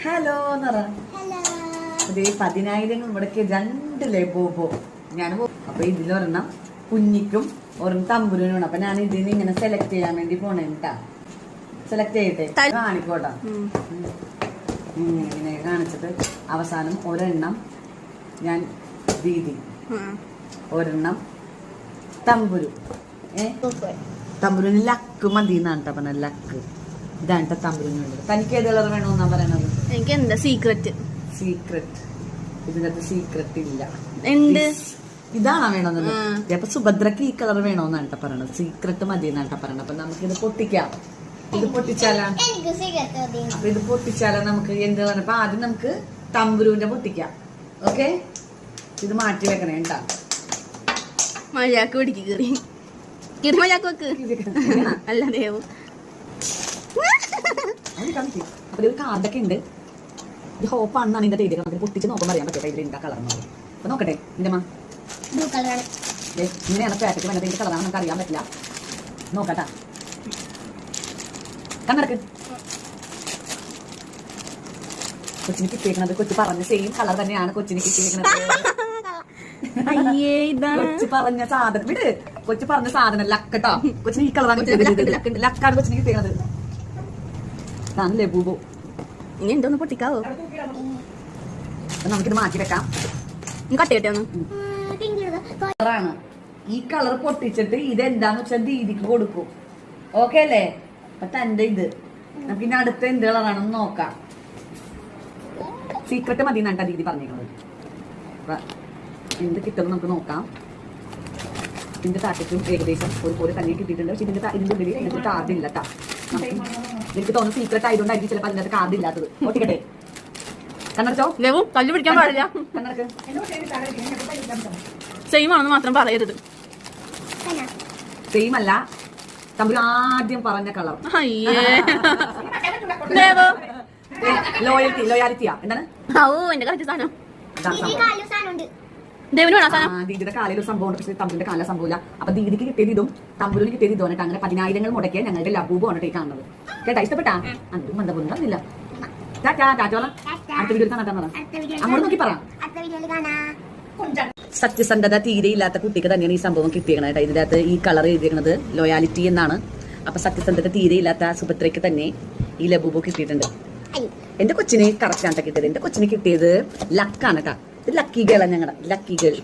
Hello എന്നറ അതേ 10,000 ഇവിടേക്ക് 2 ലബോബോ ഞാൻ. അപ്പൊ ഇതിലൊരെണ്ണം കുഞ്ഞിക്കും ഒരെണ്ണം തമ്പുരനും. അപ്പൊ ഞാൻ ഇതിന് ഇങ്ങനെ സെലക്ട് ചെയ്യാൻ വേണ്ടി പോണേട്ടാ. സെലക്ട് ചെയ്യട്ടെ, കാണിക്കോട്ടാ. ഇങ്ങനെ കാണിച്ചിട്ട് അവസാനം ഒരെണ്ണം ഞാൻ ദീദി, ഒരെണ്ണം തമ്പുരു. തമ്പുരുന് ലക്ക് മതി എന്നാണ് പറഞ്ഞ. ലക്ക് ഇതാണ് തമ്പുരുന് വേണ്ടത്. തനിക്ക് ഏത് കളർ വേണമെന്നാ പറയണത്? എനിക്ക് എന്താ സീക്രട്ട്. സീക്രട്ട് ഇതിനകത്ത് സീക്രട്ട് ഇല്ല. ഇതാണോ വേണമെന്നത്? അപ്പൊ സുഭദ്രക്ക് ഈ കളർ വേണോന്നാണ് പറയണത്. സീക്രട്ട് മതി എന്നാണ് പറയണത്. അപ്പൊ നമുക്കിത് പൊട്ടിക്കാം. ഇത് പൊട്ടിച്ചാലാ അപ്പൊ ഇത് പൊട്ടിച്ചാലാ നമുക്ക് എന്ത് പറഞ്ഞപ്പോ ആദ്യം നമുക്ക് തമ്പുരുവിന്റെ പൊട്ടിക്കാം. ഓക്കെ, ഇത് മാറ്റി വെക്കണേ കേട്ടാ. മഴയാക്ക് പിടിക്ക് കയറി മഴയാക്ക് വെക്ക്. അല്ല ദേവു അപ്പൊ ഒരു കാർഡൊക്കെ ഉണ്ട്. ഇത് ഹോപ്പാണെന്നാണ് ഇതിന്റെ തീയതി. നമുക്ക് പൊട്ടിച്ച് നോക്കുമ്പോൾ അറിയാൻ പറ്റട്ടെ ഇതിൽ എന്താ കളർ. അപ്പൊ നോക്കട്ടെ. എന്റെ മാ ബ്ലൂ കളറാണ്. ഇങ്ങനെയാണ് പാക്കറ്റ് വേണ്ടത്. ഇതിന്റെ കളറാണ് നമുക്ക് അറിയാൻ പറ്റില്ല. നോക്കട്ടാ. കണ്ണടക്ക്. കൊച്ചിന് കിട്ടിയേക്കണത് കൊച്ചു പറഞ്ഞ സെയിം കളർ തന്നെയാണ് കൊച്ചിന് കിട്ടിയേക്കണത്. കൊച്ചു പറഞ്ഞ സാധനം വിട്. കൊച്ചു പറഞ്ഞ സാധനം ലക്കട്ടോ. കൊച്ചിന് ഈ കളറാണ് കിട്ടിയത്. ലക്കാണ് കൊച്ചിന് കിട്ടിയത്. ഇതാണ് ലബൂബോ. ഇനി എന്തോന്ന് പൊട്ടിക്കാവോ? നമുക്കിത് മാറ്റി വെക്കാം. കട്ടിയട്ടെ കളറാണ്. ഈ കളർ പൊട്ടിച്ചിട്ട് ഇതെന്താന്ന് വെച്ചാൽ ദീദിക്ക് കൊടുക്കും. ഓക്കെ അല്ലേ? അപ്പൊ തന്റെ ഇത് നമുക്ക് ഇനി അടുത്ത എന്ത് കളറാണെന്ന് നോക്കാം. സീക്രട്ട് മതി എന്നാണ് ദീദി പറഞ്ഞേക്കുന്നത്. എന്ത് കിട്ടുമെന്ന് നമുക്ക് നോക്കാം. ഇതിന്റെ താറ്റയ്ക്കും ഏകദേശം ഒരുപോലെ തന്നെ കിട്ടിയിട്ടുണ്ട്. പക്ഷെ ഇതിന്റെ ഉള്ളിൽ എനിക്ക് കാർഡ് ഇല്ല കേട്ടാ. എനിക്ക് തോന്നുന്നു സീക്രട്ട് ആയതുകൊണ്ടായിരിക്കും ചിലപ്പോൾ അതിനകത്ത് കാർഡ് ഇല്ലാത്തത്. പൊട്ടിക്കട്ടെ. കണ്ണടച്ചോ. കല്ല് പിടിക്കാൻ പാടില്ല. കണ്ണടക്ക്. സെയിം ആണെന്ന് മാത്രം പറയരുത്. സെയിം അല്ല. തമ്പുരു ആദ്യം പറഞ്ഞ കളർ. ലോയാലിറ്റിയാ. എന്താണ്? എന്റെ കറക്റ്റ് സാധനം. ദീദിയുടെ കാലയിൽ ഒരു സംഭവം ഉണ്ട്. പക്ഷേ തമ്പുരിന്റെ കാല സംഭവമില്ല. അപ്പൊ ദീദിക്ക് കിട്ടിയത് ഇതും തമ്പുരിന് കിട്ടിയത് ഇതും. അങ്ങനെ 10,000 മുടക്കിയ ഞങ്ങളുടെ ലബൂബാണ് കാണുന്നത്. കേട്ടാ? ഇഷ്ടപ്പെട്ടാ? അതും ബന്ധമൊന്നും പറഞ്ഞില്ല. ടാറ്റാ. ടാറ്റോളാം. അടുത്ത വീഡിയോ കാണാൻ അങ്ങോട്ട് നോക്കി പറയാം. സത്യസന്ധത തീരെ ഇല്ലാത്ത കുട്ടിക്ക് തന്നെയാണ് ഈ സംഭവം കിട്ടിയത് കേട്ടോ. ഇതിന്റെ അകത്ത് ഈ കളർ എഴുതിയിരിക്കുന്നത് ലോയാലിറ്റി എന്നാണ്. അപ്പൊ സത്യസന്ധത തീരെ ഇല്ലാത്ത സുഭദ്രയ്ക്ക് തന്നെ ഈ ലബൂബോ കിട്ടിയിട്ടുണ്ട്. എന്റെ കൊച്ചിന് കറക്റ്റാണ് കിട്ടിയത്. എന്റെ കൊച്ചിന് കിട്ടിയത് ലക്കാണ് കേട്ടാ. ലക്കി ഗേളാണ്. ഞങ്ങളുടെ ലക്കി ഗേൾ.